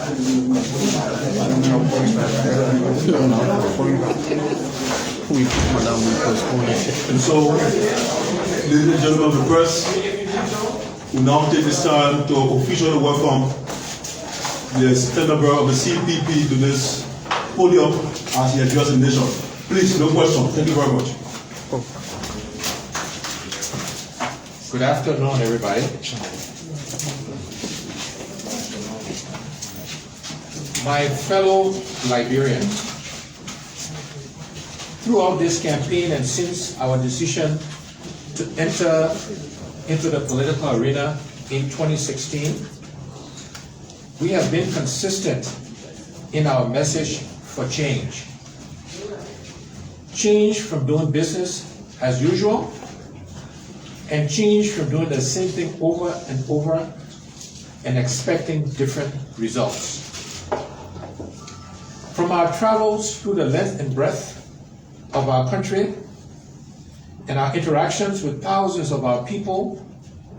And so, ladies and gentlemen of the press, we now take this time to officially welcome the Secretary General of the CPP to this podium as he addresses the nation. Please, no question. Thank you very much. Good afternoon, everybody. My fellow Liberians, throughout this campaign and since our decision to enter into the political arena in 2016, we have been consistent in our message for change. Change from doing business as usual, and change from doing the same thing over and over and expecting different results. From our travels through the length and breadth of our country and our interactions with thousands of our people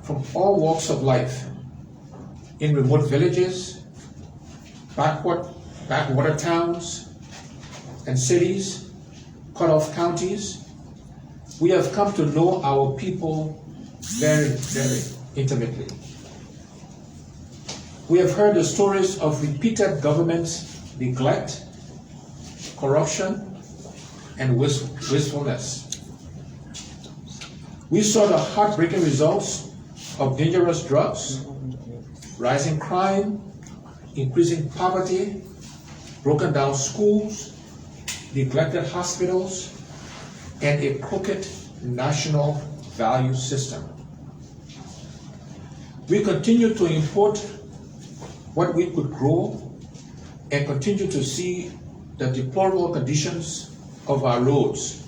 from all walks of life in remote villages, backwater towns and cities, cut-off counties, we have come to know our people very, very intimately. We have heard the stories of repeated government neglect, corruption, and wastefulness. We saw the heartbreaking results of dangerous drugs, rising crime, increasing poverty, broken down schools, neglected hospitals, and a crooked national value system. We continue to import what we could grow and continue to see the deplorable conditions of our roads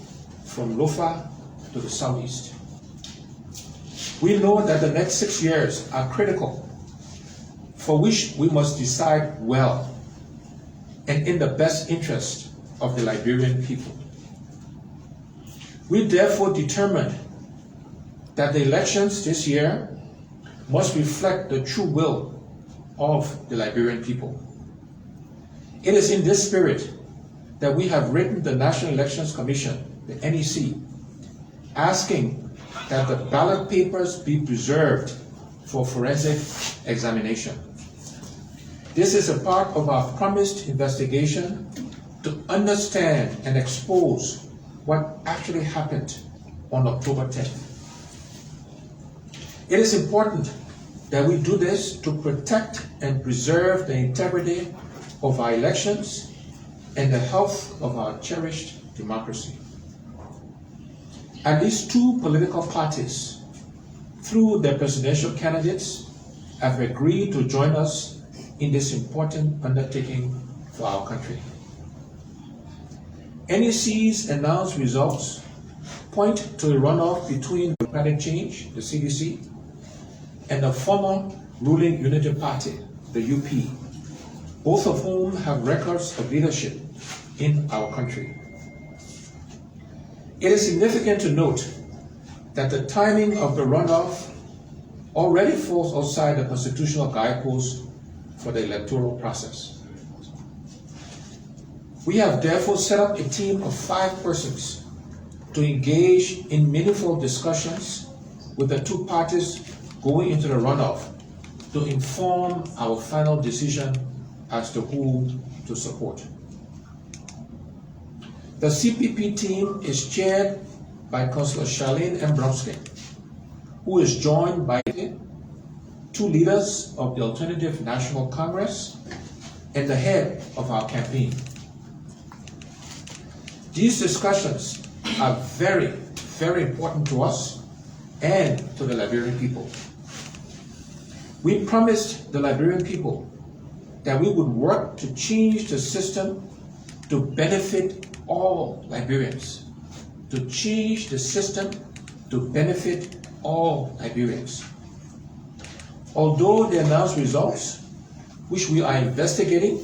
from Lofa to the southeast. We know that the next 6 years are critical, for which we must decide well and in the best interest of the Liberian people. We therefore determined that the elections this year must reflect the true will of the Liberian people. It is in this spirit that we have written the National Elections Commission, the NEC, asking that the ballot papers be preserved for forensic examination. This is a part of our promised investigation to understand and expose what actually happened on October 10th. It is important that we do this to protect and preserve the integrity of our elections and the health of our cherished democracy. At least 2 political parties, through their presidential candidates, have agreed to join us in this important undertaking for our country. NEC's announced results point to a runoff between Democratic Change, the CDC, and the former ruling Unity Party, the UP, both of whom have records of leadership in our country. It is significant to note that the timing of the runoff already falls outside the constitutional guideposts for the electoral process. We have therefore set up a team of 5 persons to engage in meaningful discussions with the 2 parties going into the runoff to inform our final decision as to who to support. The CPP team is chaired by Councillor Charlene M. Bromsky, who is joined by 2 leaders of the Alternative National Congress and the head of our campaign. These discussions are very, very important to us and to the Liberian people. We promised the Liberian people that we would work to change the system to benefit all Liberians, to change the system to benefit all Liberians. Although the announced results, which we are investigating,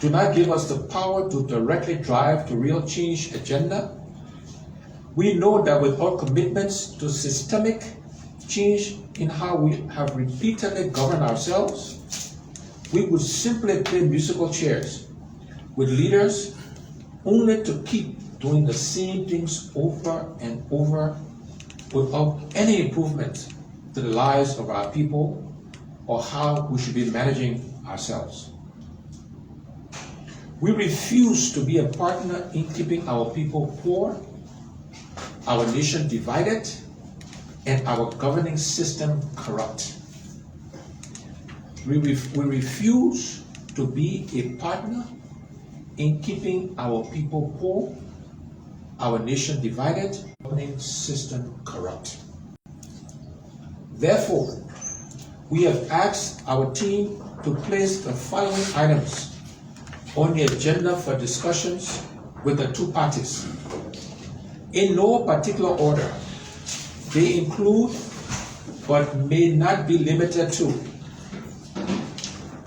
do not give us the power to directly drive the real change agenda, we know that with our commitments to systemic change in how we have repeatedly governed ourselves, we would simply play musical chairs with leaders only to keep doing the same things over and over without any improvement to the lives of our people or how we should be managing ourselves. We refuse to be a partner in keeping our people poor, our nation divided, and our governing system corrupt. We refuse to be a partner in keeping our people poor, our nation divided, governing system corrupt. Therefore, we have asked our team to place the following items on the agenda for discussions with the two parties. In no particular order, they include, but may not be limited to,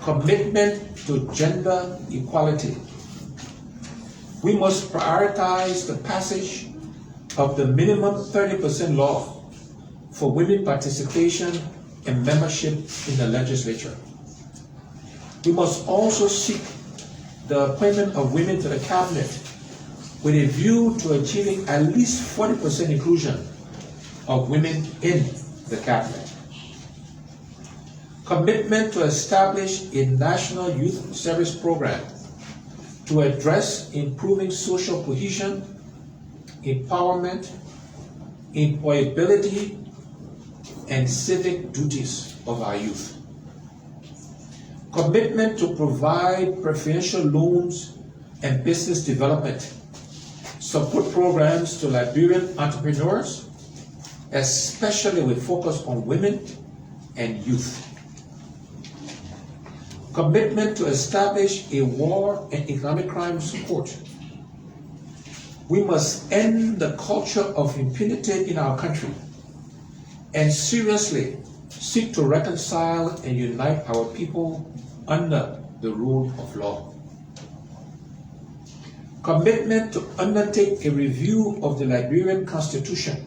commitment to gender equality. We must prioritize the passage of the minimum 30% law for women participation and membership in the legislature. We must also seek the appointment of women to the cabinet with a view to achieving at least 40% inclusion of women in the cabinet. Commitment to establish a national youth service program to address improving social cohesion, empowerment, employability, and civic duties of our youth. Commitment to provide preferential loans and business development support programs to Liberian entrepreneurs, especially with focus on women and youth. Commitment to establish a war and economic crimes court. We must end the culture of impunity in our country and seriously seek to reconcile and unite our people under the rule of law. Commitment to undertake a review of the Liberian Constitution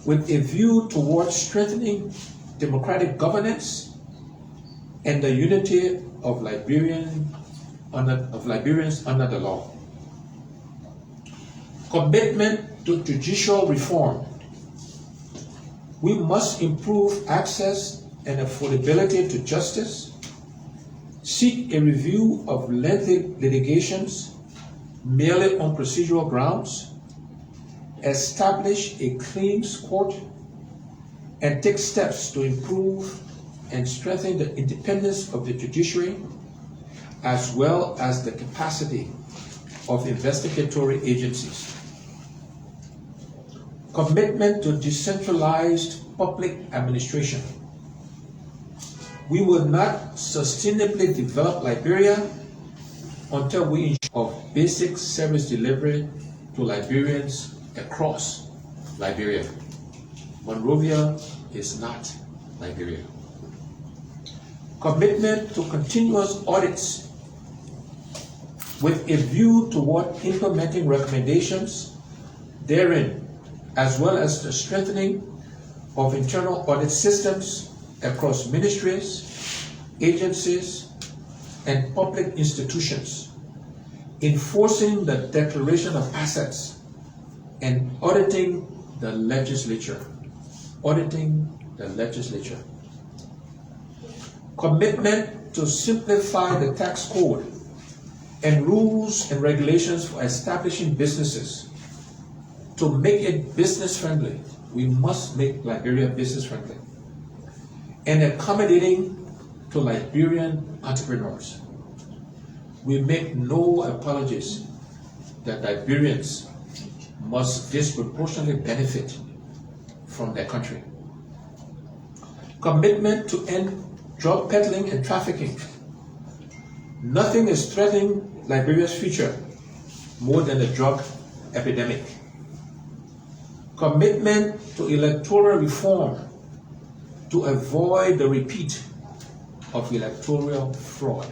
with a view towards strengthening democratic governance and the unity of Liberians under the law. Commitment to judicial reform. We must improve access and affordability to justice, seek a review of lengthy litigations merely on procedural grounds, establish a claims court, and take steps to improve and strengthen the independence of the judiciary, as well as the capacity of investigatory agencies. Commitment to decentralized public administration. We will not sustainably develop Liberia until we ensure basic service delivery to Liberians across Liberia. Monrovia is not Liberia. Commitment to continuous audits with a view toward implementing recommendations therein, as well as the strengthening of internal audit systems across ministries, agencies, and public institutions, enforcing the declaration of assets, and auditing the legislature. Commitment to simplify the tax code and rules and regulations for establishing businesses. To make it business friendly, we must make Liberia business friendly and accommodating to Liberian entrepreneurs. We make no apologies that Liberians must disproportionately benefit from their country. Commitment to end drug peddling and trafficking. Nothing is threatening Liberia's future more than the drug epidemic. Commitment to electoral reform to avoid the repeat of electoral fraud.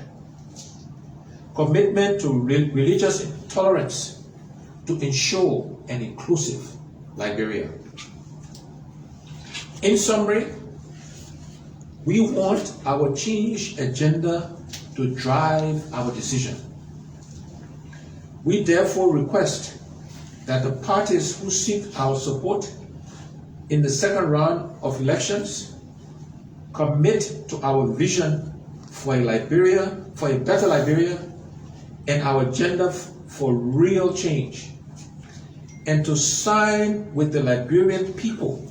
Commitment to religious tolerance to ensure an inclusive Liberia. In summary, We want our change agenda to drive our decision. We therefore request that the parties who seek our support in the second round of elections commit to our vision for a better Liberia, and our agenda for real change, and to sign with the Liberian people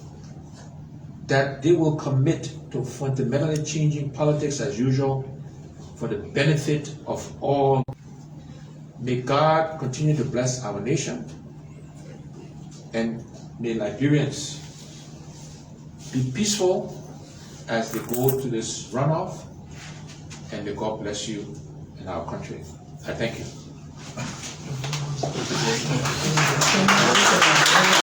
that they will commit to fundamentally changing politics as usual for the benefit of all. May God continue to bless our nation, and may Liberians be peaceful as they go to this runoff, and may God bless you and our country. I thank you.